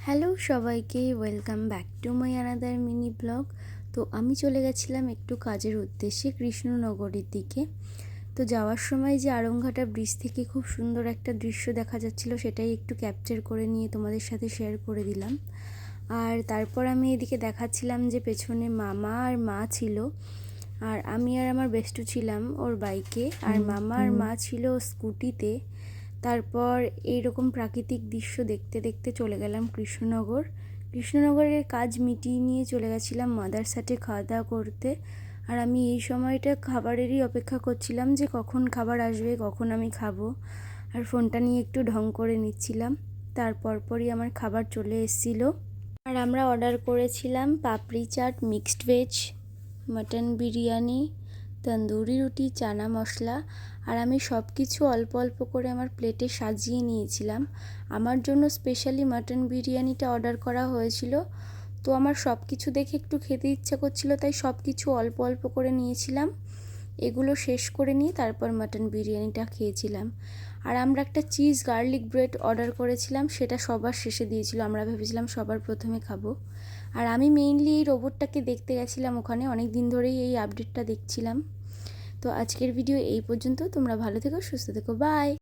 Hello সবাইকে, welcome back to my another mini blog. তো আমি চলে গেছিলাম একটু কাজের উদ্দেশ্যে কৃষ্ণনগরের দিকে। তো যাওয়ার সময় যে আড়ংঘাটা ব্রিজ থেকে খুব সুন্দর একটা দৃশ্য দেখা যাচ্ছিল, সেটাই একটু ক্যাপচার করে নিয়ে তোমাদের সাথে শেয়ার করে দিলাম। আর তারপর আমি এদিকে দেখাচ্ছিলাম যে পেছনে মামা আর মা ছিল, আর আমি আর আমার বেস্টু ছিলাম ওর বাইকে, আর মামা আর মা ছিল স্কুটিতে। তারপর এইরকম প্রাকৃতিক দৃশ্য দেখতে দেখতে চলে গেলাম কৃষ্ণনগরের কাজ মিটিয়ে নিয়ে চলে গেছিলাম মাদারসাটে খাওয়া দাওয়া করতে। আর আমি এই সময়টা খাবারেরই অপেক্ষা করছিলাম যে কখন খাবার আসবে, কখন আমি খাবো, আর ফোনটা নিয়ে একটু ঢং করে নিচ্ছিলাম। তারপরই আমার খাবার চলে এসেছিলো। আর আমরা অর্ডার করেছিলাম papdi chaat, mixed veg, mutton biryani, tandoori roti, chana মশলা। আর আমি সব কিছু অল্প অল্প করে আমার প্লেটে সাজিয়ে নিয়েছিলাম। আমার জন্য স্পেশালি মাটন বিরিয়ানিটা অর্ডার করা হয়েছিল। তো আমার সব কিছু দেখে একটু খেতে ইচ্ছা করছিল, তাই সব কিছু অল্প অল্প করে নিয়েছিলাম। এগুলো শেষ করে নিয়ে তারপর মাটন বিরিয়ানিটা খেয়েছিলাম। আর আমরা একটা চিজ গার্লিক ব্রেড অর্ডার করেছিলাম, সেটা সবার শেষে দিয়েছিল। আমরা ভেবেছিলাম সবার প্রথমে খাবো। আর আমি মেইনলি এই রোবটটাকে দেখতে গেছিলাম ওখানে, অনেক দিন ধরেই এই আপডেটটা দেখছিলাম। তো আজকের ভিডিও এই পর্যন্ত। তোমরা ভালো থেকো, সুস্থ থেকো, বাই।